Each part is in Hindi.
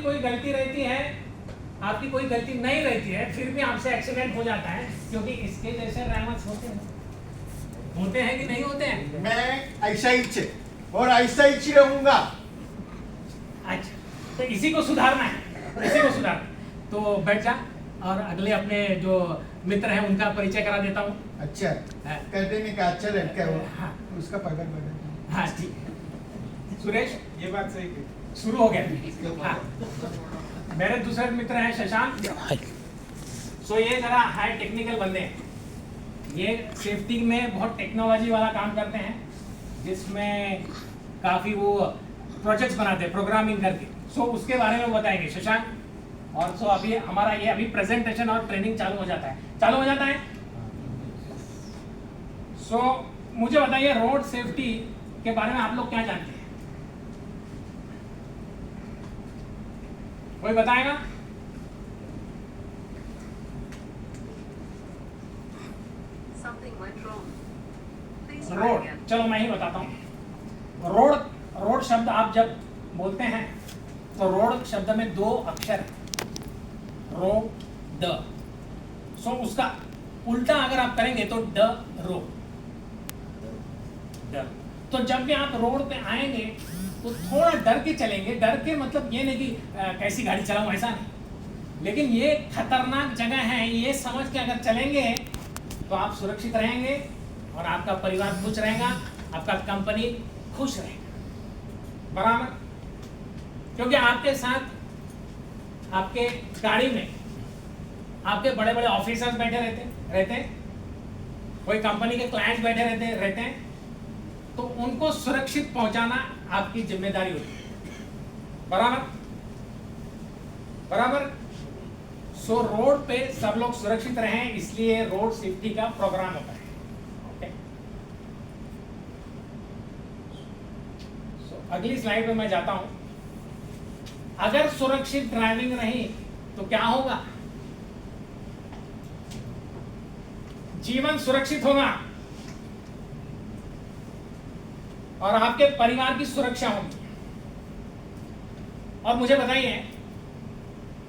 कोई गलती रहती है, आपकी कोई गलती नहीं रहती है, फिर भी आपसे एक्सीडेंट हो जाता है, क्योंकि इसके जैसे ड्राइवर्स होते हैं कि नहीं होते हैं? मैं ऐसा ही और ऐसा ही रहूंगा। अच्छा, तो इसी को सुधारना है, इसी को सुधारना। तो बैठ जा और अगले अपने जो मित्र हैं उनका परिचय करा देता हूँ। अच्छा, हाँ। कहते नहीं कि अच्छा लड़का है वो। हाँ। उसका पगार बढ़ा। हाँ ठीक। सुरेश, ये बात सही है। शुरू हो गया। हाँ। मेरे दूसरे मित्र हैं शशांक। सो ये जरा हाई टेक्निकल बंदे हैं, ये सेफ्टी में बहुत टेक्नोलॉजी वाला काम करते हैं, जिसमें काफ़ी वो प्रोजेक्ट्स बनाते हैं प्रोग्रामिंग करके। सो उसके बारे में बताएंगे शशांक। और सो अभी हमारा ये अभी प्रेजेंटेशन और ट्रेनिंग चालू हो जाता है। सो मुझे बताइए, रोड सेफ्टी के बारे में आप लोग क्या जानते हैं? कोई बताएगा? रोड, चलो मैं ही बताता हूँ। रोड शब्द आप जब बोलते हैं तो रोड शब्द में दो अक्षर रो द। सो उसका उल्टा अगर आप करेंगे तो ड रो ड। तो जब भी आप रोड पे आएंगे तो थोड़ा डर के चलेंगे। डर के मतलब ये नहीं कि कैसी गाड़ी चलाऊं, ऐसा नहीं, लेकिन ये खतरनाक जगह है, ये समझ के अगर चलेंगे तो आप सुरक्षित रहेंगे और आपका परिवार खुश रहेगा, आपका कंपनी खुश रहेगा, बराबर। क्योंकि आपके साथ आपके गाड़ी में आपके बड़े बड़े ऑफिसर्स बैठे रहते हैं, कोई कंपनी के क्लाइंट्स बैठे रहते हैं, तो उनको सुरक्षित पहुंचाना आपकी जिम्मेदारी होती है, बराबर। सो रोड पे सब लोग सुरक्षित रहें, इसलिए रोड सेफ्टी का प्रोग्राम होता है। ओके, सो अगली स्लाइड पे मैं जाता हूं। अगर सुरक्षित ड्राइविंग रही तो क्या होगा? जीवन सुरक्षित होगा और आपके परिवार की सुरक्षा होगी। और मुझे बताइए,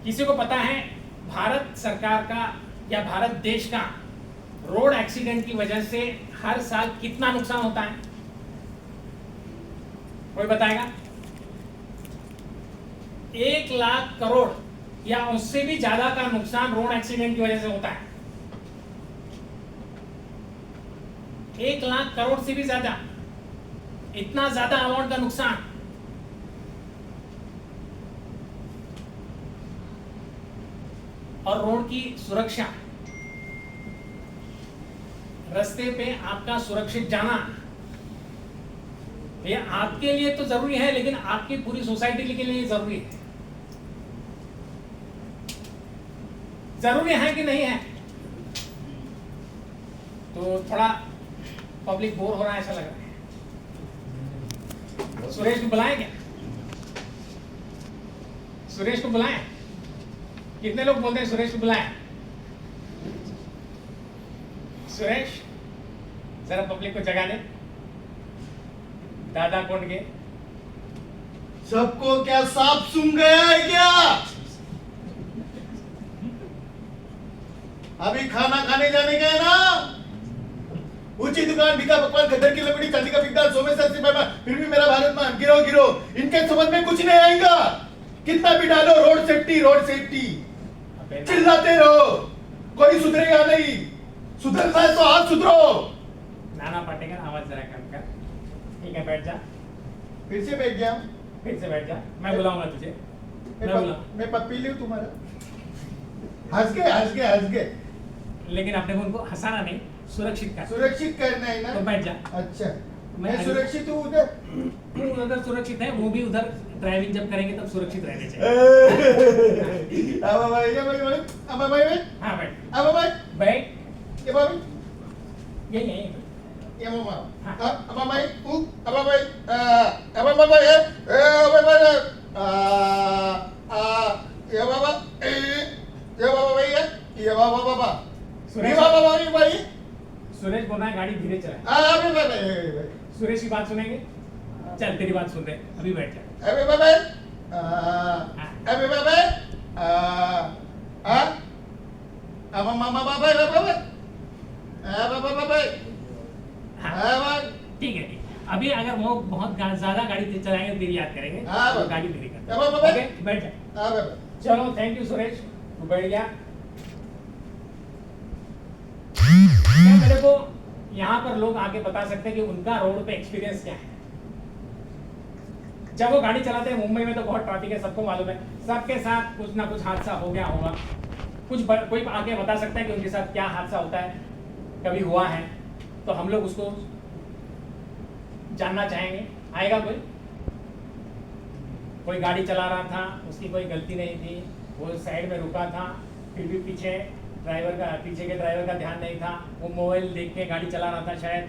किसी को पता है भारत सरकार का या भारत देश का रोड एक्सीडेंट की वजह से हर साल कितना नुकसान होता है? कोई बताएगा? 1 लाख करोड़ या उससे भी ज्यादा का नुकसान रोड एक्सीडेंट की वजह से होता है। 1 लाख करोड़ से भी ज्यादा, इतना ज्यादा अमाउंट का नुकसान। और रोड की सुरक्षा, रास्ते पे आपका सुरक्षित जाना, ये आपके लिए तो जरूरी है, लेकिन आपकी पूरी सोसाइटी के लिए जरूरी है। जरूरी है कि नहीं है? तो थोड़ा पब्लिक बोर हो रहा है ऐसा लग रहा है। सुरेश को बुलाएं क्या? सुरेश को बुलाएं? कितने लोग बोलते हैं सुरेश को बुलाएं? सुरेश जरा पब्लिक को जगा दे। दादा कौन के? सबको क्या सांप सूंघ गया है क्या? अभी खाना खाने जाने गए ना? ऊंची दुकान, बिका पकवान, खद्दर की लकड़ी, चांदी का बिकदार, सोमेश्वर से पैमा, फिर भी मेरा भारत मां गिरो। इनके समझ में कुछ नहीं आएगा। कितना भी डालो रोड सेफ्टी चिल्लाते रहो, कोई सुधरेगा नहीं। सुधरना है तो आप सुधरो। नाना पाटेकर, आवाज जरा कम कर। ठीक है, बैठ जा। फिर से बैठ गया। फिर से बैठ जा, मैं बुलाऊंगा तुझे। मैं पप्पी लूं तुम्हारा। हंस गए। लेकिन अपने को उनको हंसाना नहीं, सुरक्षित करना है ना। तो बैठ जा। अच्छा, मैं मैं सुरक्षित हूँ उधर। तू उधर सुरक्षित है, वो भी उधर ड्राइविंग जब करेंगे तब सुरक्षित रहने चाहिए। अब भाई हाँ बैठ। अब भाई बैठ। ये भाई यही ये मामा हाँ। अब भाई अब भाई अब भाई ये बाबा ये बाबा भाई सुरेश बोल रहा है गाड़ी धीरे चलाए। भाई सुरेश की बात सुनेंगे? चल तेरी बात सुन रहे, अभी बैठ जा। अबे जब वो बहुत ज्यादा गाड़ी चलाएंगे फिर याद करेंगे। हाँ, तो बाबा। गाड़ी मेरी कर बाबा, बाबा। ओके बैठ जा। हाँ बाबा। चलो थैंक यू सुरेश, तू बैठ गया। क्या मेरे को यहाँ पर लोग आके बता सकते हैं कि उनका रोड पे एक्सपीरियंस क्या है? जब वो गाड़ी चलाते हैं, मुंबई में तो बहुत ट्रैफिक है, सबको मालूम है, सबके साथ कुछ ना कुछ हादसा हो गया होगा। कोई आके बता सकता है कि उनके साथ क्या हादसा होता है, कभी हुआ है? तो हम लोग उसको जानना चाहेंगे। आएगा कोई गाड़ी चला रहा था, उसकी कोई गलती नहीं थी, वो साइड में रुका था, फिर भी पीछे के ड्राइवर का ध्यान नहीं था, वो मोबाइल देख के गाड़ी चला रहा था शायद,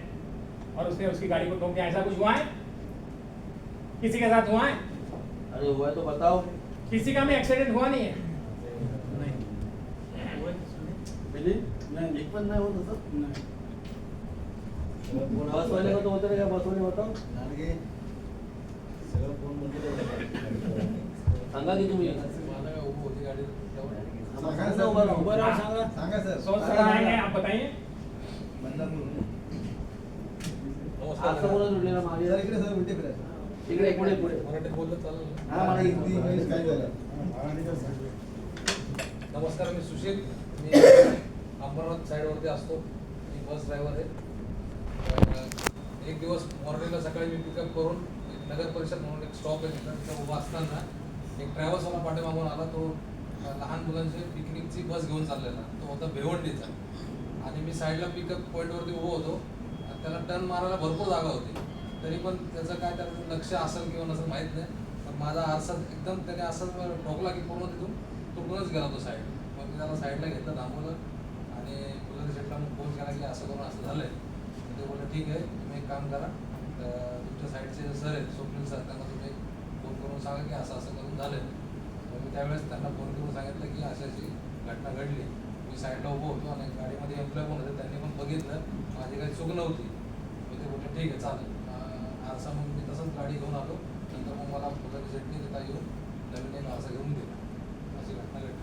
और उसने उसकी गाड़ी को ठोक दिया। ऐसा कुछ हुआ है? किसी के साथ हुआ है? अरे हुआ है तो बताओ। किसी का में एक्सीडेंट हुआ नहीं है? मिली? नहीं, एक पण नाही होत असं? नाही। बस वाले का तो होतं का? बस वाले बताओ। सांगा की तुम्ही सोच सर आएंगे, आप बताइए। आज समोर जुडलेला मागे इकडे पुढे हा मला नमस्कार, मी सुशील, मी अंबरनाथ साईडवरती असतो, मी बस ड्रायव्हर आहे। एक दिवस मॉर्निंगला सकाळी मी पिकअप करून नगर परिषद म्हणून एक स्टॉप आहे तिथं उभा असताना एक ट्रॅव्हल्सवाला पाठीमागून आला। तो लहान मुलांची पिकनिकची बस घेऊन चाललेला, तो होता भिवंडीचा, आणि मी साईडला पिकअप पॉईंटवरती उभं होतो। त्याला टर्न मारायला भरपूर जागा होती, तरी पण त्याचं काय त्याचं लक्ष असेल किंवा नसेल माहीत नाही, पण माझा आरसा एकदम त्याने असं ठोकला की पूर्ण तिथून तुटूनच गेला तो साईड। मग मी त्याला साईडला घेतलं, थांबवलं आणि पोलीस स्टेशनला फोन केला की असं करून असं झालं आहे। ते बोलले ठीक आहे, तुम्ही एक काम करा, तुमच्या साईडचे सर आहेत स्वप्नील सर, त्यांना तुम्ही फोन करून सांगा की असं असं करून झालं आहे। मग मी त्यावेळेस त्यांना फोन करून सांगितलं की अशी अशी घटना घडली। मी साईडला उभं होतो आणि गाडीमध्ये एम्प्लॉय पण होते, त्यांनी पण बघितलं, माझी काही चूक नव्हती। मग ते बोलले ठीक आहे चालेल। आरसा मग मी तसंच गाडी घेऊन आलो, नंतर मग मला फुलाची चटणी देता येऊन नवीन एक आरसा घेऊन दिला। अशी घटना घडली।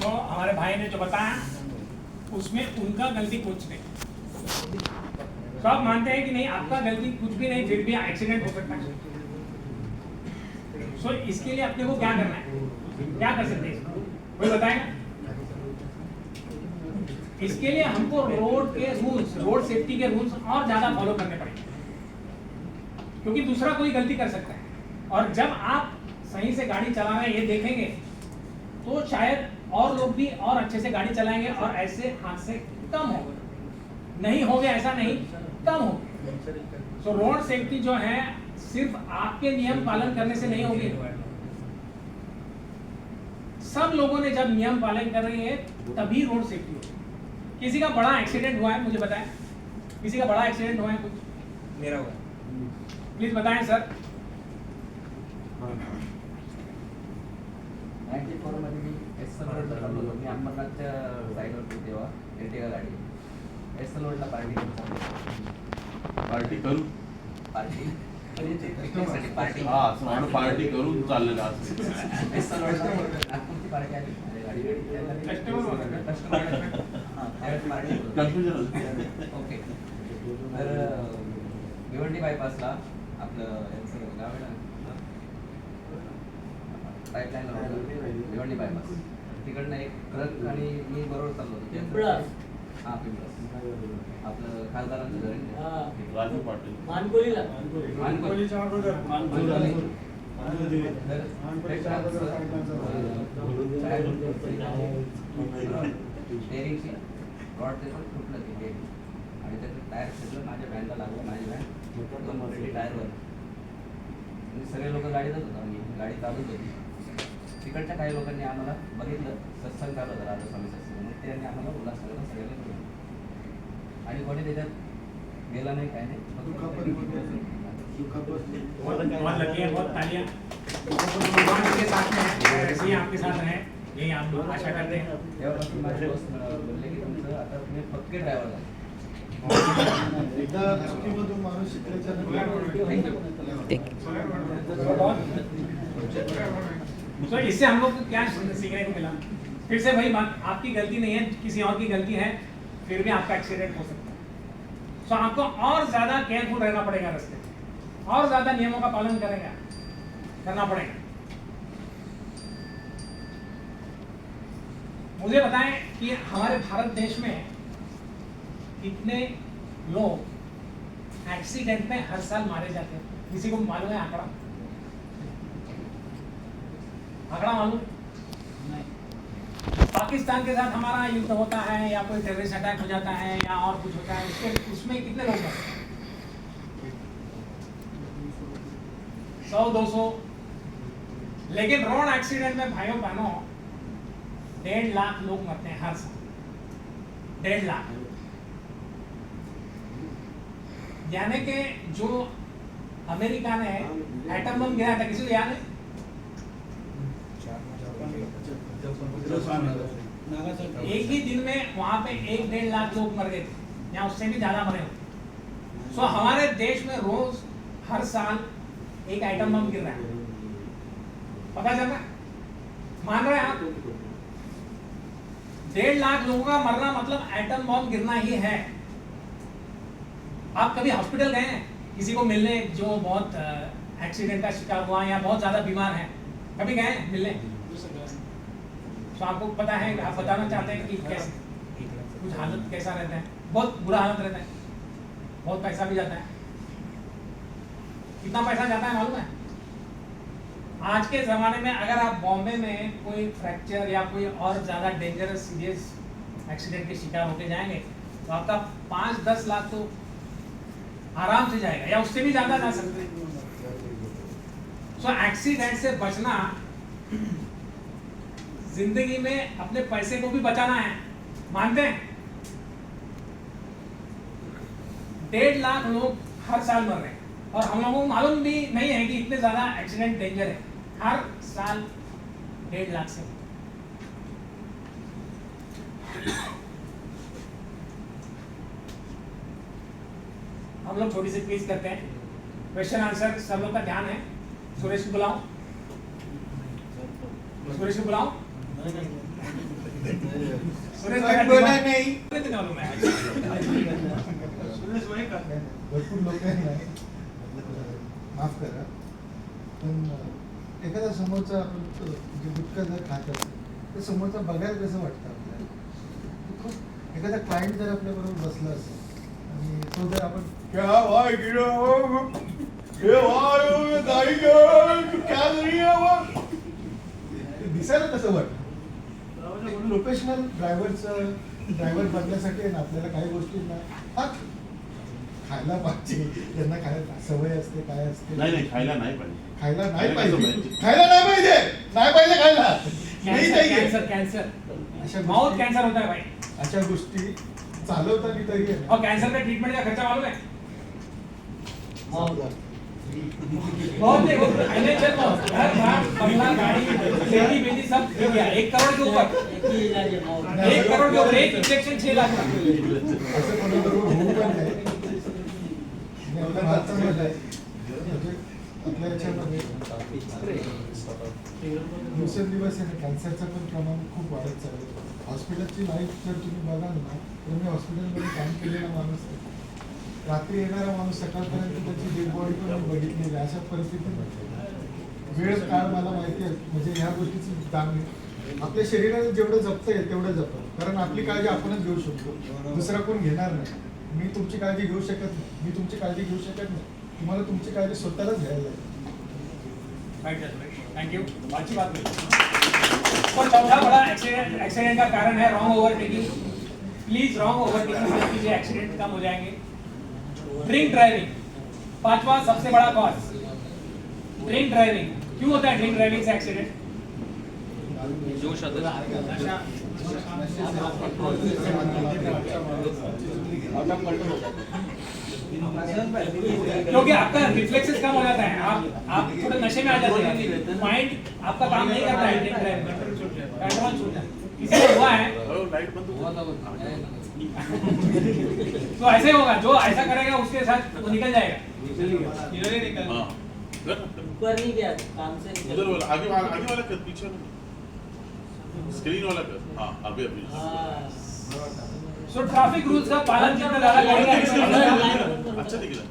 तो हमारे भाई ने जो बताया उसमें उनका गलती कुछ नहीं। तो आप मानते हैं कि नहीं आपका गलती कुछ भी नहीं, फिर भी एक्सीडेंट हो सकता है। सो इसके लिए अपने को क्या करना है, क्या कर सकते हैं, कोई बताएगा? इसके लिए हमको रोड के रूल्स, रोड सेफ्टी के रूल्स और ज्यादा फॉलो करने पड़ेंगे, क्योंकि दूसरा कोई गलती कर सकता है। और जब आप सही से गाड़ी चला रहे हैं ये देखेंगे तो शायद और लोग भी और अच्छे से गाड़ी चलाएंगे और ऐसे हादसे कम होंगे। नहीं होंगे ऐसा नहीं, कम होंगे। तो रोड सेफ्टी जो है सिर्फ आपके नियम पालन करने से नहीं होगी, सब लोगों ने जब नियम पालन कर रहे हैं तभी रोड सेफ्टी होगी। किसी का बड़ा एक्सीडेंट हुआ है मुझे बताएं, किसी का बड़ा एक्सीडेंट हुआ है? कुछ मेरा हुआ, प्लीज बताएं सर। 94 मध्ये मी एस्सल रोडला चाललो होतो, मी अंबरनाथच्या साईडवर होतो तेव्हा एर्टिगा गाडी एस्सल रोडला पार्टी करून पार्टी हा असं म्हणून पार्टी करून चाललेलं असं एस्सल रोडला नागपूरची पार्टी आली, ओके। तर भिवंडी बायपासला आपलं यांचं गाव आहे ना, पाईपलाईन भिवंडी बायपास, तिकडनं एक ट्रक आणि मी बरोबर चाललो होतो। पिंपळस आपलं खासदारांचं घर आहे राजू पाटील स्टेअरिंगची रॉड त्याचं फुटलं ते आणि त्याचं टायर फुटलं, माझ्या व्हॅनला लागलं, माझी व्हॅन टायरवर, सगळे लोक गाडीतच होतो, आम्ही गाडी चालूच होती। तिकडच्या काही लोकांनी आम्हाला बघितलं, सत्संग चालू होता राधा स्वामी सत्संग, मग त्यांनी आम्हाला उल्हासनगरला सगळ्यांना घेऊन आणि कोणी त्याच्यात गेला नाही, काय नाही, बहुत लकी है, बहुत तालियां भगवान के साथ में है, ऐसे ही आपके साथ रहे, यही आप लोग आशा करते हैं। तेव्हापासून माझे दोस्त बोलले की तुमचं आता तुम्ही पक्के ड्रायव्हर झाले। एकदा चुकीमधून माणूस शिकायचा तो इससे हम लोग को क्या सीखने को मिला? फिर से वही बात, आपकी गलती नहीं है, किसी और की गलती है, फिर भी आपका एक्सीडेंट हो सकता है। तो आपको और ज्यादा केयरफुल रहना पड़ेगा रास्ते में, और ज्यादा नियमों का पालन करना पड़ेगा। मुझे बताएं कि हमारे भारत देश में कितने लोग एक्सीडेंट में हर साल मारे जाते हैं? किसी को मालूम है आंकड़ा? मालूम? पाकिस्तान के साथ हमारा युद्ध होता है या कोई टेररिस्ट अटैक हो जाता है या और कुछ होता है, उसमें कितने लोग मरते हैं? 100-200। लेकिन रोड एक्सीडेंट में भाइयों बहनों 1.5 लाख लोग मरते हैं हर साल। 1.5 लाख। यानी कि जो अमेरिका ने एटम बम गिराया था, किसी को याद है? एक ही दिन में वहां पे 1-1.5 लाख लोग मर गए थे, या उससे भी ज्यादा मरे हो। सो हमारे देश में रोज हर साल एक एटम बम गिर रहा है, पता चल रहा है? मान रहे हैं आप? 1.5 लाख लोगों का मरना मतलब एटम बम गिरना ही है। आप कभी हॉस्पिटल गए हैं किसी को मिलने जो बहुत एक्सीडेंट का शिकार हुआ या बहुत ज्यादा बीमार है? कभी गए हैं मिलने? तो आपको पता है, आप बताना चाहते हैं कि कैसे कुछ हालत कैसा रहता है? बहुत बुरा हालत रहता है, बहुत पैसा भी जाता है। कितना पैसा जाता है मालूम है? आज के ज़माने में अगर आप बॉम्बे में कोई फ्रैक्चर या कोई और ज़्यादा डेंजरस सीरियस एक्सीडेंट के शिकार होके जाएंगे तो आपका 5-10 लाख तो आराम से जाएगा, या उससे भी ज़्यादा जा सकते हैं। सो एक्सीडेंट से बचना, जिंदगी में अपने पैसे को भी बचाना है, मानते हैं? 1.5 लाख लोग हर साल मर रहे हैं और हम लोगों को मालूम भी नहीं है कि इतने ज्यादा एक्सीडेंट डेंजर है। हर साल 1.5 लाख से। हम लोग छोटी सी क्विज करते हैं, क्वेश्चन आंसर सब लोग का ध्यान है। सुरेश को बुलाओ, सुरेश को बुलाओ। सुरेश बोला नहीं। मालूम है भरपूर लोक आहे, माफ करा, पण एखादा समोरचा आपण जे गुटखा जर खात असेल तर समोरचा बघायला कसं वाटतं आपल्याला? खूप एखादा क्लायंट जर आपल्याबरोबर बसला असेल आणि तो जर आपण क्या भाई गिरा ये भाई गाड़ी क्या नहीं है वो ते दिसायला कसं वाटतं? एक प्रोफेशनल ड्रायव्हर बनण्यासाठी आहे ना आपल्याला काही गोष्टींना हा खायला पाहिजे, त्यांना खायला सवय असते, काय असते, नाही खायला नाही पाहिजे. खायला नाही पाहिजे, खायला नहीं पाहिजे, नहीं पाहिजे खायला, नहीं चाहिए। कैंसर कैंसर अशा माउथ गोष्टी कैंसर होता है भाई। अशा गोष्टी चालवताना तरी आहे और कैंसर का ट्रीटमेंट का खर्चा मालूम है? ना, बहुत है, वो फाइनेंशियल लॉस, घर बार बंगला गाड़ी खेती बेटी सब दे दिया 1 करोड़ के ऊपर। 1 करोड़ के ऊपर एक इंजेक्शन 6 लाख का। असं कोणाबरोबर होऊ पण नाही. आणि आपल्या भारतामध्ये म्हणजे आपल्या याच्यामध्ये दिवसेंदिवस आहे ना कॅन्सरचं पण प्रमाण खूप वाढत चाललं. हॉस्पिटलची लाईफ जर तुम्ही बघाल ना तर मी हॉस्पिटलमध्ये काम केलेला माणूस आहे. रात्री येणारा माणूस सकाळपर्यंत त्याची डेड बॉडी पण मी बघितलेली. अशा परिस्थितीत वेळ काळ मला माहिती आहे, म्हणजे ह्या गोष्टीची जाण आहे. आपल्या शरीराला जेवढं जपता येईल तेवढं जपा, कारण आपली काळजी आपणच घेऊ शकतो, दुसरा कोण घेणार नाही. मी तुमची काळजी घेऊ शकत नाही, मी तुमची काळजी घेऊ शकत नाही. तुम्हाला तुमची काळजी स्वतःलाच घ्यायला लागेल. थैंक यू, अच्छी बात है। और चौथा बड़ा एक्सीडेंट का कारण है wrong overtaking. Please wrong overtaking मत कीजिए, एक्सीडेंट कम हो जाएंगे। ड्रिंक ड्राइविंग 5वां सबसे बड़ा कॉज, ड्रिंक ड्राइविंग। क्यों होता है ड्रिंक ड्राइविंग से एक्सीडेंट? क्योंकि आपका रिफ्लेक्सेस कम हो जाता है, आप थोड़े नशे में आ जाते हैं, माइंड आपका काम नहीं करता है, ड्रिंक ड्राइविंग कंट्रोल छूट जाता है। किसी को हुआ है तो ऐसे होगा, जो ऐसा करेगा उसके साथ वो निकल जाएगा। हाँ. ऊपर नहीं गया, काम से निकल उधर वाला आगे वाला कर, पीछे वाला स्क्रीन वाला कर. हाँ अभी हाँ। सो ट्रैफिक रूल्स का पालन जितना ज्यादा करेंगे अच्छा दिख रहा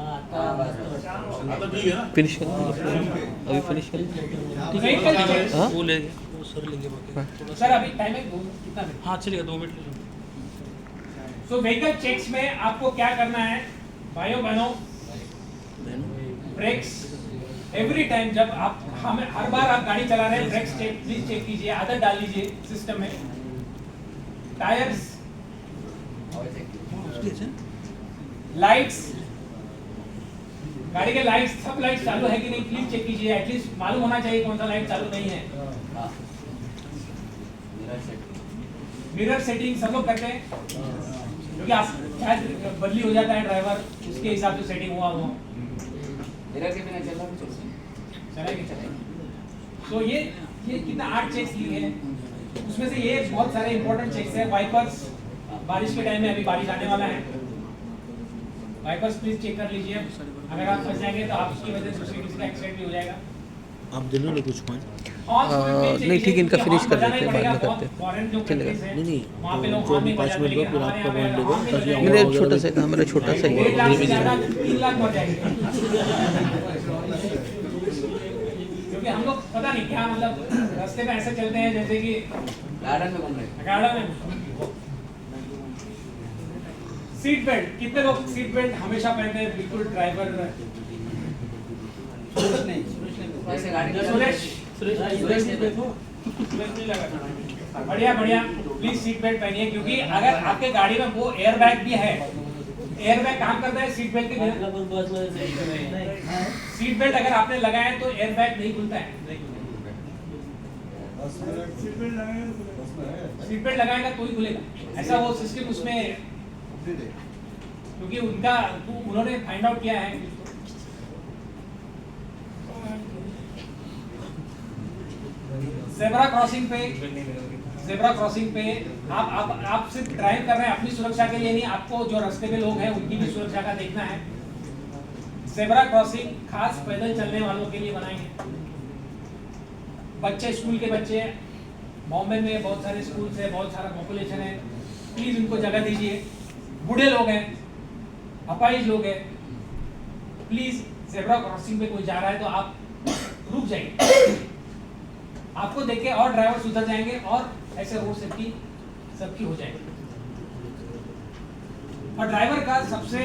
आता मस्त है वाटतं. आता ठीक है ना फिनिश कर अभी फिनिश कर व्हीकल चेक्स हाँ वो ले गया वो सर लेंगे बाकी सर अभी टाइम है कितना मिनट हाँ चलिए 2 मिनट ले लो. सो व्हीकल चेक्स में आपको क्या करना है भाइयों बहनों, ब्रेक्स एवरी टाइम जब आप हमें हर बार आप गाड़ी चला रहे हैं ब्रेक्स चेक प्लीज चेक कीजिए, आदत डाल लीजिए सिस्टम में. टायर्स, लाइट्स, गाड़ी के लाइट्स सब लाइट्स चालू है कि नहीं प्लीज चेक कीजिए. एटलीस्ट मालूम होना चाहिए कौन सा लाइट चालू नहीं है. हाँ मिरर सेटिंग सब लोग करते हैं क्योंकि आप शायद बदली हो जाता है ड्राइवर, उसके हिसाब से सेटिंग हुआ हो. मिरर के बिना चल रहा है चलता चलेंगे. तो ये कितना 8 चेक्स लिए हैं, उसमें से ये बहुत सारे इंपॉर्टेंट चेक्स हैं. वाइपर्स, बारिश के टाइम में अभी बारिश आने वाला है, वाइपर्स प्लीज चेक कर लीजिए. अगर आप फंस जाएंगे तो आपकी वजह से दूसरी किसी का एक्सीडेंट भी हो जाएगा. आप दिल में कुछ पॉइंट नहीं ठीक, इनका फिनिश कर देते हैं, बाद में करते हैं. चलेगा. नहीं वहाँ पे लोग जो अभी 5 मिनट का फिर आपका पॉइंट लेगा ताकि मेरा आवाज़ छोटा सा था, मेरा छोटा सा ही 1.5 लाख से है. ज़्यादा 3 लाख बढ़ जाएंगे क्योंकि हम लोग पता नहीं क्या मतलब रास्ते में ऐसे चलते हैं जैसे कि गार्डन में घूम रहे गार्डन में. सीट बेल्ट, कितने लोग सीट बेल्ट हमेशा पहनते हैं बिल्कुल ड्राइवर? ऐसे गाड़ी सुरेश ने देखो, सुरेश नहीं लगा. बढ़िया बढ़िया, प्लीज सीट बेल्ट पहनिए क्योंकि अगर आपके गाड़ी में वो एयर बैग भी है, एयर बैग काम करता है सीट बेल्ट के बिना. आपला पण बसमध्ये सेट नाही. सीट बेल्ट अगर आपने लगाया है तो एयर बैग नहीं खुलता है. सीट बेल्ट लगाएगा तो ही खुलेगा, ऐसा वो सिस्टम उसमें, क्योंकि उन्होंने फाइंड आउट किया है. ज़ेब्रा क्रॉसिंग पे आप सिर्फ ड्राइव कर रहे हैं अपनी सुरक्षा के लिए नहीं, आपको जो रास्ते पे लोग हैं उनकी भी सुरक्षा का देखना है. ज़ेब्रा क्रॉसिंग खास पैदल चलने वालों के लिए बनाएंगे. बच्चे, स्कूल के बच्चे, बॉम्बे में बहुत सारे स्कूल्स है, बहुत सारा पॉपुलेशन है, प्लीज उनको जगह दीजिए. बूढ़े लोग हैं, अपाहिज लोग हैं, प्लीज ज़ेब्रा क्रॉसिंग पे कोई जा रहा है तो आप रुक जाइए. आपको देख के और ड्राइवर सुधर जाएंगे और ऐसे रोड सेफ्टी सबकी हो जाएगी. और ड्राइवर का सबसे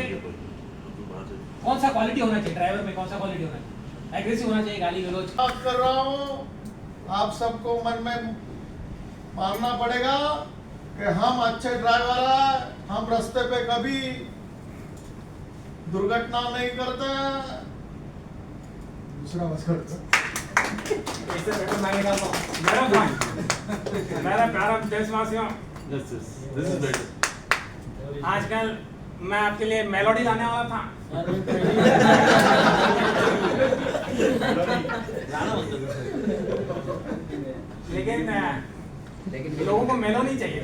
कौन सा क्वालिटी होना चाहिए, ड्राइवर में कौन सा क्वालिटी होना चाहिए? एग्रेसिव होना चाहिए, गाली गलौज. बात कर रहा हूँ, आप सबको मन में मानना पड़ेगा कि हम अच्छे ड्राइवर हैं, हम रास्ते पे कभी दुर्घटना नहीं करते. दूसरा मसला इससे बेटर मैं निकालता हूं. मेरा प्यारा देशवासियों, दिस इज बेटर आजकल मैं आपके लिए मेलोडी लाने वाला था, लेकिन लोगों को मेलो नहीं चाहिए.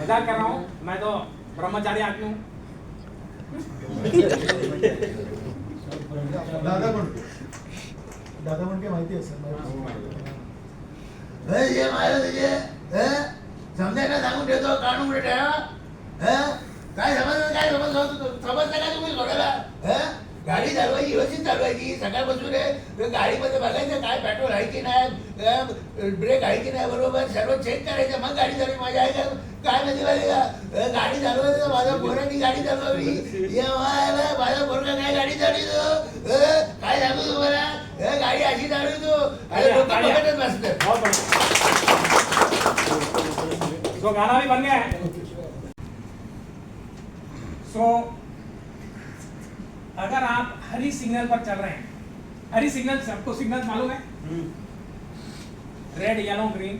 मजाक कर रहा हूँ, मैं तो ब्रह्मचारी आदमी हूँ. दादा पण माहिती असेल. ये महाराज समजायला सांगून देतो, काढून ठेवा. काय समजलं का तुम्ही थोड्याला? गाडी चालवायची, व्यवस्थित चालवायची. सकाळपासून गाडीमध्ये बघायचं काय पेट्रोल आहे की नाही, ब्रेक आहे की नाही, बरोबर सर्व चेक करायचं, मग गाडी चालवायची. माझ्या आहे का काय माहिती पाहिजे का? गाडी चालवायचं, माझ्या पोरांनी गाडी चालवावी. माझा पोरगा काय गाडी चालवितो, काय सांगू तुम्हाला? गाडी अशी चालवितो, लोक बघतच बसतात. तो गाना भी बन गया है. सो अगर आप हरी सिग्नल पर चल रहे हैं, हरी सिग्नल सबको सिग्नल मालूम है, रेड येलो ग्रीन.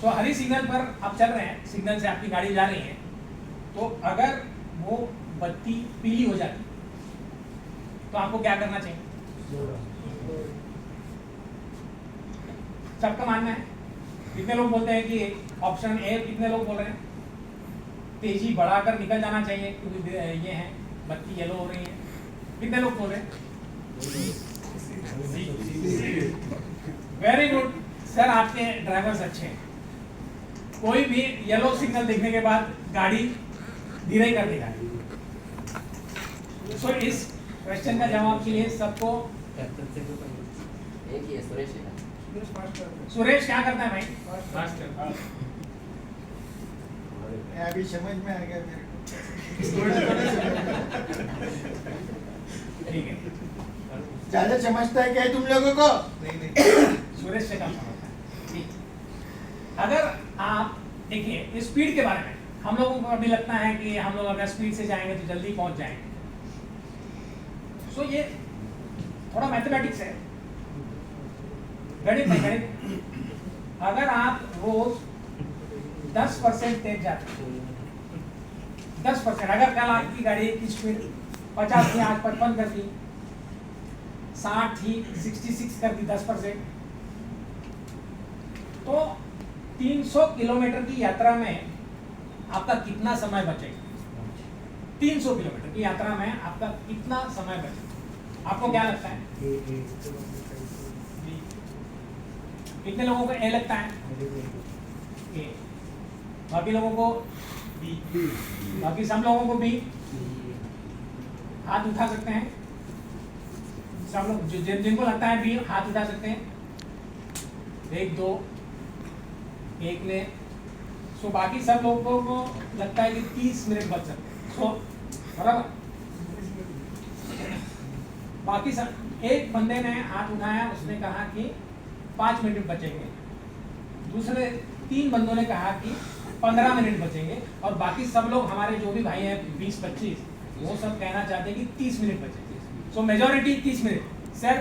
तो हरी सिग्नल पर आप चल रहे हैं, सिग्नल से आपकी गाड़ी जा रही है, तो अगर वो बत्ती पीली हो जाती तो आपको क्या करना चाहिए? सबका मानना है. कितने लोग बोलते हैं कि ऑप्शन ए, कितने लोग बोल रहे हैं तेजी बढ़ाकर निकल जाना चाहिए क्योंकि ये है बत्ती येलो हो रही है? कितने लोग बोल रहे हैं? वेरी गुड सर, आपके ड्राइवर्स अच्छे हैं. कोई भी येलो सिग्नल देखने के बाद गाड़ी धीरे कर देगा। सो इस क्वेश्चन का जवाब के लिए सबको एक ही है, सुरेश है। सुरेश क्या करता है भाई? अभी समझ में आ गया मेरे ठीक है, ज्यादा समझता है क्या तुम लोगों को? सुरेश से काम समझता है। ठीक। अगर आप देखिए स्पीड के बारे में, हम लोगों को अभी लगता है कि हम लोग अगर स्पीड से जाएंगे तो जल्दी पहुंच जाएंगे। सो ये थोड़ा मैथमेटिक्स है, गणित है, गणित। अगर आप रोज 10% तेज जाते हैं, 10%, अगर कल आपकी गाड़ी की स्पीड 50 थी, आज 55 कर दी, 60 थी 66 कर दी 10%, तो 300 किलोमीटर की यात्रा में आपका कितना समय बचेगा? 300 किलोमीटर की यात्रा में आपका कितना समय बचेगा? आपको क्या लगता है? कितने लोगों को ए लगता है? ए। बाकी लोगों को बी। बाकी सब लोगों को बी। हाथ उठा सकते हैं सब लोग, जिनको लगता है बी हाथ उठा सकते हैं। 1 2 एक ने। सो बाकी सब लोगों को लगता है कि 30 मिनट बच सकते हैं। सो बराबर, बाकी सब, एक बंदे ने हाथ उठाया, उसने कहा कि 5 मिनट बचेंगे, दूसरे 3 बंदों ने कहा कि 15 मिनट बचेंगे, और बाकी सब लोग हमारे जो भी भाई हैं 20-25 वो सब कहना चाहते हैं कि 30 मिनट बचेंगे। सो मेजॉरिटी 30 मिनट, सर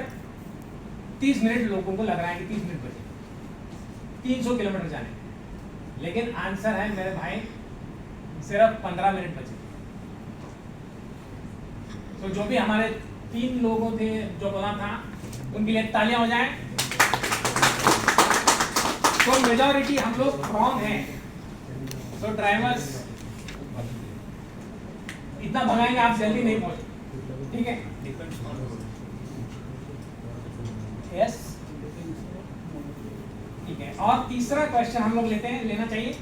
30 मिनट लोगों को लग रहा है कि 30 मिनट बचेंगे 300 किलोमीटर जाने, लेकिन आंसर है मेरे भाई सिर्फ 15 मिनट बचे। तो जो भी हमारे 3 लोगों थे जो बोला था, उनके लिए तालियां हो जाएं। तो मेजॉरिटी हम लोग रॉन्ग हैं। तो ड्राइवर्स इतना भगाएंगे आप जल्दी नहीं पहुंचे, ठीक है? यस, ठीक है। और तीसरा क्वेश्चन हम लोग लेना चाहिए।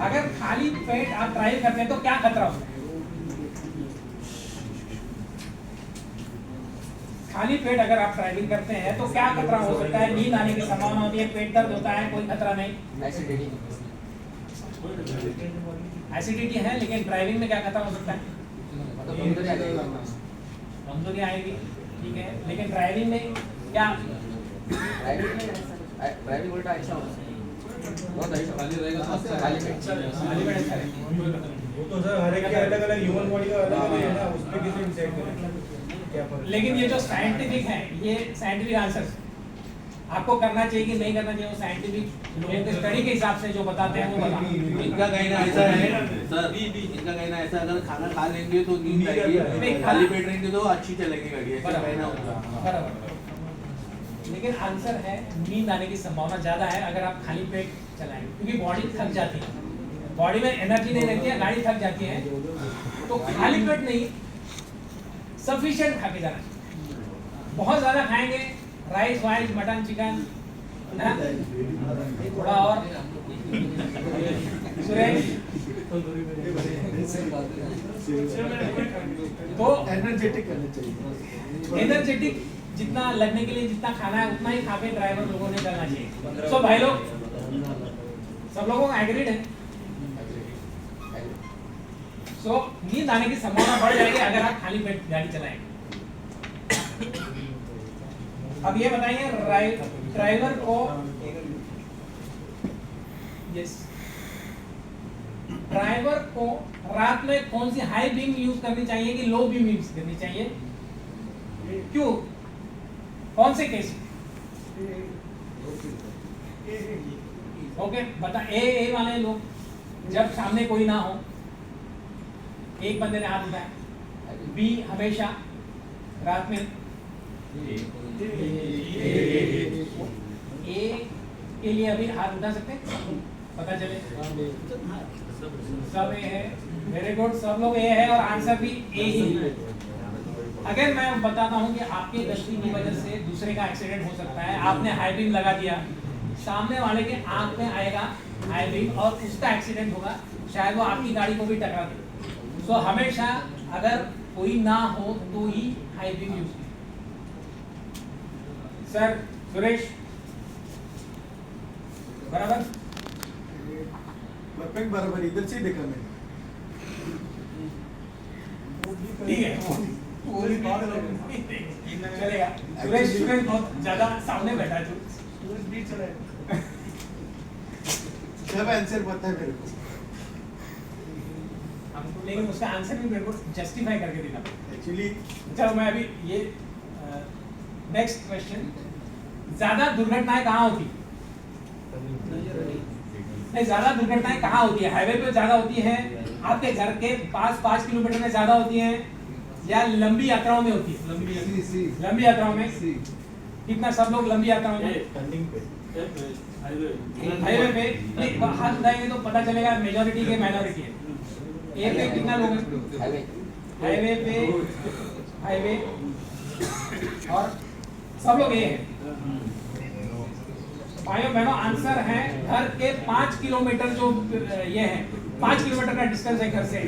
अगर खाली पेट आप ड्राइव करते हैं तो क्या खतरा होता है? खाली पेट अगर आप ड्राइविंग करते हैं तो क्या खतरा हो सकता है? नींद आने की संभावना होती है, पेट दर्द होता है, कोई खतरा नहीं। एसिडिटी है, लेकिन ड्राइविंग में क्या खतरा हो सकता है? कमजोरी आएगी, ठीक है, लेकिन ड्राइविंग में क्या? ड्राइविंग उल्टा अच्छा होता है, बहुत अच्छा। खाली रहेगा तो अच्छा खाली पेट। खाली पेट अच्छा रहेगा। वो तो सर हर एक के अलग अलग ह्यूमन बॉडी का अलग अलग है ना, उसमें किसे डिसाइड करें क्या फर्क? लेकिन ये जो साइंटिफिक है, ये साइंटिफिक आंसर आपको करना चाहिए कि नहीं करना चाहिए, वो साइंटिफिक लोगों के स्टडी के हिसाब से जो बताते हैं वो बताते। इनका कहना ऐसा है सर, इनका कहना ऐसा है, अगर खाना खा लेंगे तो नींद आएगी, खाली पेट रहेंगे तो अच्छी चलेगी गाड़ी, ऐसा कहना होगा। बराबर, लेकिन आंसर है नींद आने की संभावना ज्यादा है अगर आप खाली पेट चलाएंगे, क्योंकि बॉडी थक जाती है, बॉडी में एनर्जी नहीं रहती है, गाड़ी थक जाती है। तो खाली पेट नहीं, सफिशिएंट खा के जाना चाहिए। बहुत ज्यादा खाएंगे, राइस वाइस मटन चिकन, थोड़ा और सुरेश तो एनर्जेटिक करना चाहिए। एनर्जेटिक जितना लगने के लिए जितना खाना है उतना ही खा के ड्राइवर लोगों ने करना चाहिए। सो भाई लोग सब लोगों का एग्रीड है। सो नींद आने की संभावना बढ़ जाएगी अगर आप खाली पेट गाड़ी चलाएंगे। अब ये बताइए ड्राइवर को, यस, ड्राइवर को रात में कौन सी हाई बीम यूज करनी चाहिए कि लो बीम यूज करनी चाहिए? क्यों? कौन से केस? ओके बता, ए वाले लोग जब सामने कोई ना हो, एक बंदे ने हाथ उठाया, बी हमेशा रात में, ए के लिए अभी हाथ उठा सकते हैं, पता चले सब ए है, वेरी गुड, सब लोग ए है और आंसर भी ए ही है। अगर मैं बताता हूं कि आपके गलती की वजह से दूसरे का एक्सीडेंट हो सकता है, आपने हाई बीम लगा दिया, सामने वाले के आंख में आएगा हाई बीम और उसका एक्सीडेंट होगा, शायद वो आपकी गाड़ी को भी टकरा दे। सो हमेशा अगर कोई ना हो तो ही हाई बीम यूज कीजिए। सर सुरेश बराबर परफेक्ट बराबर, इधर से ही देखा मैंने। ठीक है चलेगा। सुरेश सुरेश बहुत ज्यादा सामने बैठा है सब आंसर पता है मेरे को, लेकिन उसका आंसर भी मेरे को जस्टिफाई करके देना पड़ेगा। एक्चुअली चलो मैं अभी ये नेक्स्ट क्वेश्चन, ज्यादा दुर्घटनाएं कहाँ होती है? नहीं, ज्यादा दुर्घटनाएं कहाँ होती है? हाईवे पे ज्यादा होती है, आपके घर के पास 5 किलोमीटर में ज्यादा होती है, या लंबी यात्राओं में होती है? लंबी यात्राओं में। कितना सब लोग लंबी यात्राओं में? टर्निंग पे हाईवे पे एक हाथ उठाएंगे तो पता चलेगा मेजॉरिटी के माइनॉरिटी है। एक पे कितना लोग हैं? हाईवे पे हाईवे और सब लोग ये हैं। भाइयों बहनों आंसर है घर के 5 किलोमीटर जो ये है, 5 किलोमीटर का डिस्टेंस है घर से,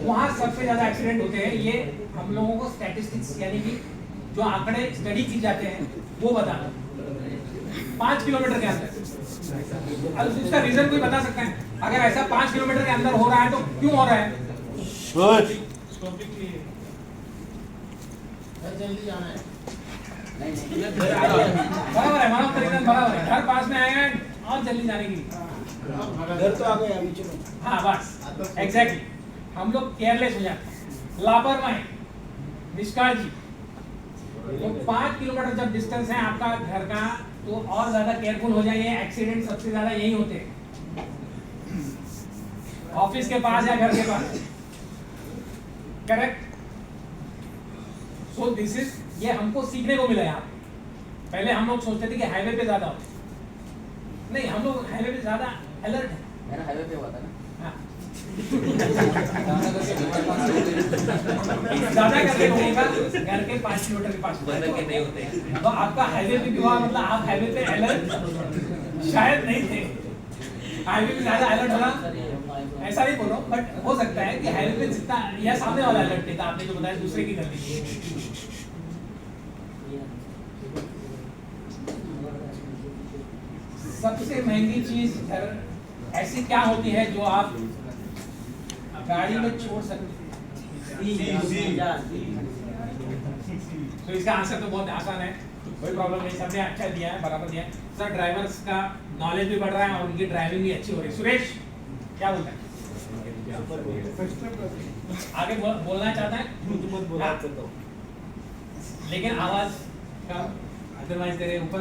वहां सबसे ज्यादा एक्सीडेंट होते हैं। ये हम लोगों को स्टैटिस्टिक्स यानी कि जो आंकड़े स्टडी की जाते हैं वो बताना 5 किलोमीटर के अंदर। अब उसका रीजन कोई बता सकता है? अगर ऐसा 5 किलोमीटर के अंदर हो रहा है तो क्यों हो रहा है? जल्दी जाना है। बराबर है, मानव का रीजन बराबर है। घर पास में आएगा और जल्दी जाने की घर तो आ गए अभी, चलो। हाँ बस एग्जैक्टली, हम लोग केयरलेस हो जाते हैं, लापरवाही, निष्काळजी। तो 5 किलोमीटर जब डिस्टेंस है आपका घर का तो और ज्यादा केयरफुल हो जाइए। एक्सीडेंट सबसे ज्यादा यही होते हैं, ऑफिस के पास या घर के पास। करेक्ट। सो दिस इज, ये हमको सीखने को मिला यहाँ पे। पहले हम लोग सोचते थे कि हाईवे पे ज्यादा होते, नहीं हम लोग हाईवे पे ज्यादा अलर्ट है। मेरा हाईवे पे हुआ था ना। हाँ। ज्यादा करके लोगों का घर के 5 किलोमीटर के पास नहीं होते। तो आपका हाईवे पे भी हुआ, मतलब आप हाईवे पे अलर्ट शायद नहीं थे। हाईवे पे ज्यादा अलर्ट होना ऐसा नहीं बोल रहा हूँ, बट हो सकता है कि हाईवे पे जितना या सामने वाला अलर्ट नहीं था, आपने जो बताया दूसरे की गलती। सबसे महंगी चीज घर ऐसी क्या होती है जो आप गाड़ी में छोड़ सकते हैं? तो इसका आंसर तो बहुत आसान है, कोई प्रॉब्लम नहीं, सबने अच्छा दिया है, बराबर दिया है। सर ड्राइवर्स का नॉलेज भी बढ़ रहा है और उनकी ड्राइविंग भी अच्छी हो रही है। सुरेश क्या बोलता है? आगे बोलना चाहता है लेकिन आवाज कम, अदरवाइज तेरे ऊपर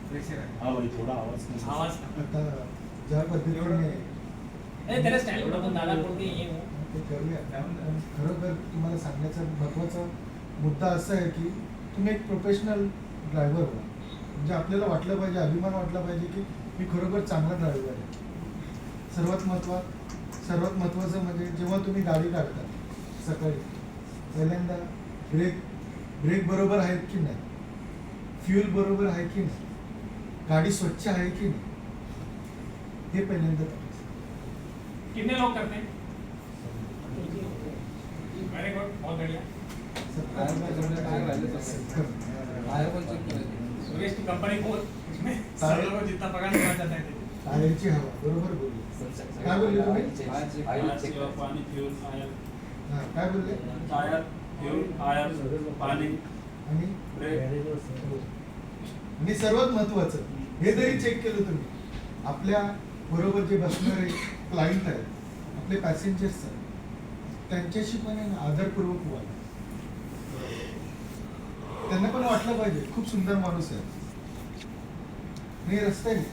प्रेशर है। हाँ भाई थोड़ा आवाज कम। आवाज कम। आता ज्या पद्धतीने तेरे स्टाईल पण दादा कोणती ये हो ते करूया. खरोखर तुम्हाला सांगण्याचा महत्त्वाचा मुद्दा असा आहे की तुम्ही एक प्रोफेशनल ड्रायव्हर व्हा. म्हणजे आपल्याला वाटलं पाहिजे, अभिमान वाटला पाहिजे की मी खरोखर चांगला ड्रायव्हर आहे. सर्वात महत्त्वाचं म्हणजे जेव्हा तुम्ही गाडी काढता सकाळी, पहिल्यांदा ब्रेक बरोबर आहेत की नाही, फ्यूल बरोबर आहे की नाही, गाड़ी स्वच्छ है कि नहीं, ये पहिल्यांदा. कितने लोग करते हैं? वेरी गुड, बहुत बढ़िया। सुरेश तू कंपनी खोल, इसमें सब लोगों को जितना पगार मिलना चाहता है। टायरची हवा बरोबर बोलली. काय बोलले तुम्ही? पानी फ्यूल आयल, हां काय बोलले? टायर फ्यूल आयल पानी आणि ब्रेक. आणि सर्वात महत्त्वाचं हे जरी चेक केलं तुम्ही, आपल्या बरोबर जे बसणारे क्लायंट आहेत, आपले पॅसेंजर्स आहेत, त्यांच्याशी पण आहे ना आदरपूर्वक बोला. त्यांना पण वाटलं पाहिजे खूप सुंदर माणूस आहे. नाही रस्त्याने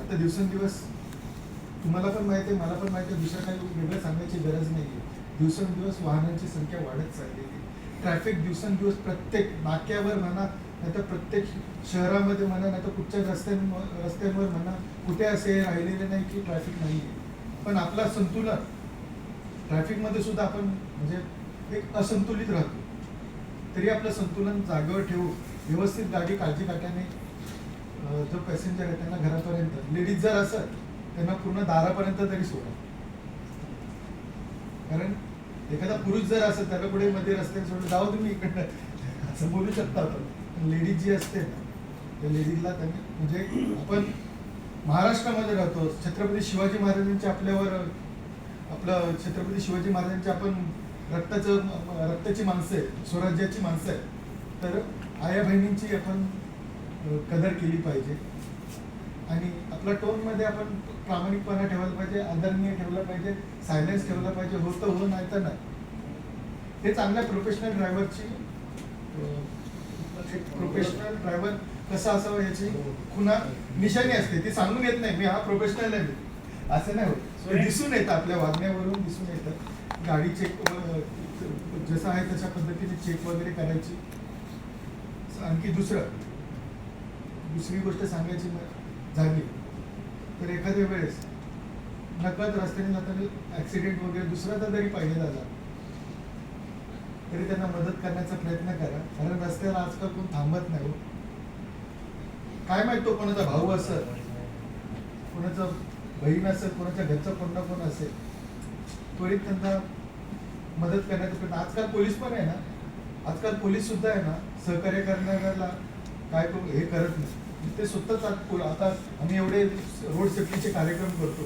आता दिवसेंदिवस तुम्हाला पण माहिती आहे, मला पण माहिती आहे, दुसरं काही वेगळं सांगायची गरज नाही आहे. दिवसेंदिवस वाहनांची संख्या वाढत चाललेली आहे. ट्रॅफिक दिवसेंदिवस प्रत्येक नाक्यावर म्हणा, नाहीतर प्रत्येक शहरामध्ये म्हणा, नाहीतर कुठच्या रस्त्यांवर म्हणा, कुठे असे राहिलेले नाही की ट्रॅफिक नाही आहे. पण आपला संतुलन ट्रॅफिकमध्ये सुद्धा आपण म्हणजे एक असंतुलित राहतो. तरी आपलं संतुलन जागेवर ठेवून व्यवस्थित गाडी काळजी काट्याने जो पॅसेंजर आहे त्यांना घरापर्यंत, लेडीज जर असत त्यांना पूर्ण दारापर्यंत तरी सोडा. कारण एखादा पुरुष जर असत त्याला पुढे मध्ये रस्त्याने सोडून जावं तुम्ही इकडनं असं बोलू शकता आपण. लेडीज जी असते ना त्या लेडीजला त्यांनी म्हणजे आपण महाराष्ट्रामध्ये राहतो, छत्रपती शिवाजी महाराजांचे आपल्यावर आपलं छत्रपती शिवाजी महाराजांचे आपण रक्ताची माणसं आहे, स्वराज्याची माणसं आहे. तर आया बहिणींची आपण कदर केली पाहिजे आणि आपल्या टोनमध्ये आपण प्रामाणिकपणा ठेवायला पाहिजे, आदरणीय ठेवला पाहिजे, सायलेन्स ठेवला पाहिजे. होतं हो नाही तर नाही. हे चांगल्या प्रोफेशनल ड्रायव्हरची प्रोफेशनल ड्रायव्हर कसा असावा याची खुणा निशाणी असते. ती सांगून येत नाही मी हा प्रोफेशनल आहे असं नाही होत. ते दिसून येतं, आपल्या वागण्यावरून दिसून येतं. गाडी चेक जसं आहे तशा पद्धतीने चेक वगैरे करायची. आणखी दुसरी गोष्ट सांगायची झाली तर एखाद्या वेळेस नकळत रस्त्याने जाताना ऍक्सिडेंट वगैरे दुसरा तर जरी पाहिजे झाला तरी त्यांना मदत करण्याचा प्रयत्न करा. कारण रस्त्याला आजकाल कोण थांबत नाही. काय माहित तो कोणाचा भाऊ असेल, कोणाचा बहीण असेल, कोणाच्या घरचा कोण ना कोण असेल, त्वरित त्यांना मदत करण्याचा प्रयत्न. आजकाल पोलीस पण आहे ना, आजकाल पोलीस सुद्धा आहे ना सहकार्य करणाऱ्याला काय हे करत नाही. ते स्वतःच आता आम्ही एवढे रोड सेफ्टीचे कार्यक्रम करतो,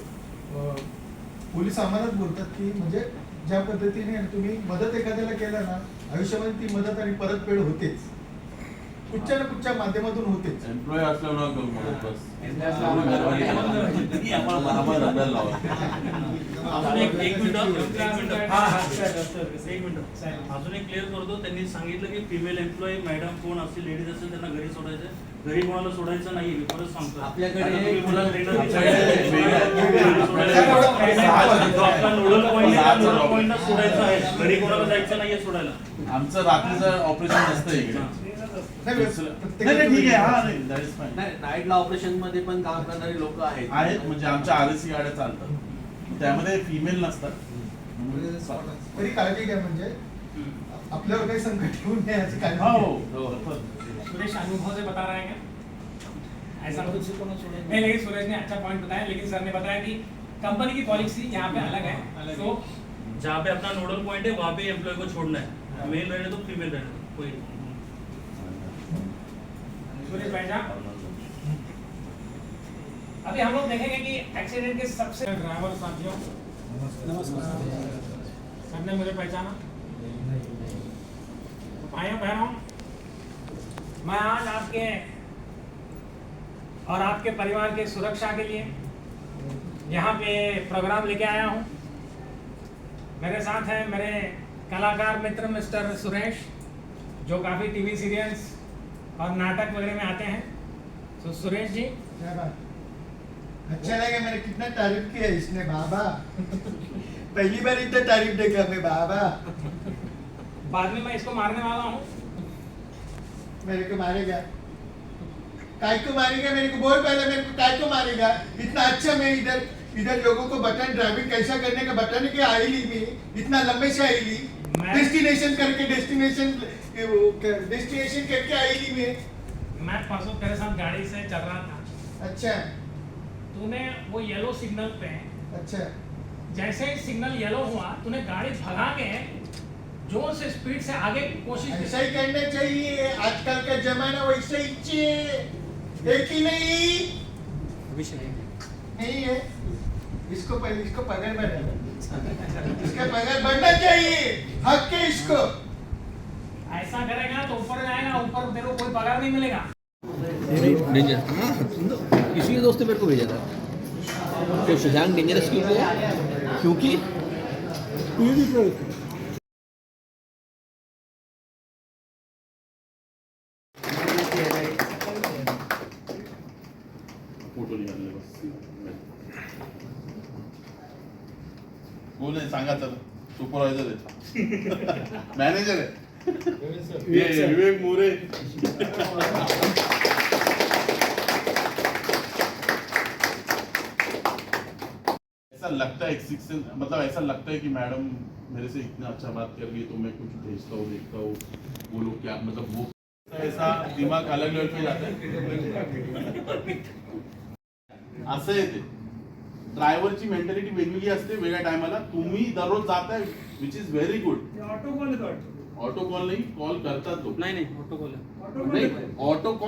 पोलीस आम्हालाच बोलतात की म्हणजे ज्या पद्धतीने तुम्ही मदत एखाद्याला केला ना आयुष्यामध्ये ती मदत आणि परतफेड होतेच, कुठच्या ना कुठच्या माध्यमातून होतेच. एम्प्लॉय असल्यावर करू मदत बस. आम्हाला बरोबर बदल लावा. एक मिनिट अजून एक क्लिअर करतो. त्यांनी सांगितलं की फिमेल एम्प्लॉई मॅडम कोण असेल, लेडीज असेल त्यांना घरी सोडायचं, घरी कोणाला सोडायचं नाही. मी परत सांगतो आपल्याकडे सोडायचं आहे, घरी कोणाला जायचं नाहीये सोडायला. आमचं रात्रीचं ऑपरेशन असतं इकडे. ठीक आहे. नाईटला ऑपरेशन मध्ये पण काम करणारी लोक आहेत. म्हणजे आमच्या आरएसी गाड्या चालतात, त्यामध्ये फिमेल नसतात. तरी काळजी घ्या म्हणजे आपल्यावर काही संकट येऊ नये याची काळजी घ्या. सुरेश अनुभव से बता रहे हैं क्या ऐसा कुछ नहीं, लेकिन सुरेश ने अच्छा पॉइंट बताया. लेकिन सर ने बताया कि कंपनी की पॉलिसी यहाँ पे अलग है. तो जहाँ पे अपना नोडल पॉइंट है वहाँ पे एम्प्लॉय को छोड़ना है, मेल रहने तो फीमेल रहने दो, कोई सुरेश भाई साहब, अभी हम लोग देखेंगे कि एक्सीडेंट के सबसे ड्राइवर साथियों, नमस्कार. सबने मुझे पहचाना? भाइयों बहनों, मैं आज आपके और आपके परिवार के सुरक्षा के लिए यहाँ पे प्रोग्राम लेके आया हूँ. मेरे साथ हैं मेरे कलाकार मित्र मिस्टर सुरेश, जो काफ़ी टीवी सीरियल्स और नाटक वगैरह में आते हैं. तो सुरेश जी, क्या बात, अच्छा लगा. मैंने कितना तारीफ किया इसने बाबा. पहली बार इतना तारीफ देखा मैं बाबा. बाद में मैं इसको मारने वाला हूँ. मेरे को मारेगा? काय को मारेगा? मेरे को बोल पहले, मेरे को काय को मारेगा? इतना अच्छा मैं इधर लोगों को बटन ड्राइविंग कैसा करने का बताने के आई ली. मैं इतना लंबे से आई ली, डेस्टिनेशन करके डेस्टिनेशन करके आई ली. मैं परसों तेरे साथ गाड़ी से चल रहा था. अच्छा तूने वो येलो सिग्नल पे, अच्छा, जैसे ही सिग्नल येलो हुआ तूने गाड़ी भगा के जोर से स्पीड से आगे कोशिश की. ऐसा ही करना चाहिए. आजकल का जमाना वैसा ही चाहिए, एक ही नहीं है. इसको पगार बढ़ाना, इसका पगार बढ़ना चाहिए. हक है इसको. ऐसा करेगा तो ऊपर जाएगा, ऊपर तेरे को कोई पगार नहीं मिलेगा. डेंजर इसी दोस्त ने मेरे को भेजा था. तो शशांक डेंजरस क्यों है? क्योंकि फोटो निघाले बस. कोण आहे सांगा तर. सुपरवायझर आहे, मॅनेजर आहे विवेक मोरे. ऐसा लगता है मतलब ऐसा लगता है कि मैडम मेरे से इतना अच्छा बात कर रही है तो मैं कुछ भेजता हूँ, देखता हूँ वो लोग क्या मतलब वो थोडासा दिमाग अलग लेवल पे जाता असं येते ड्रायव्हरची मेंटॅलिटी वेगवेगळी असते वेगळ्या टायमाला तुम्ही दररोज जाताय which is very good auto call auto call नाही कॉल करतात लोक नाही ऑटो कॉल ऑटो कॉल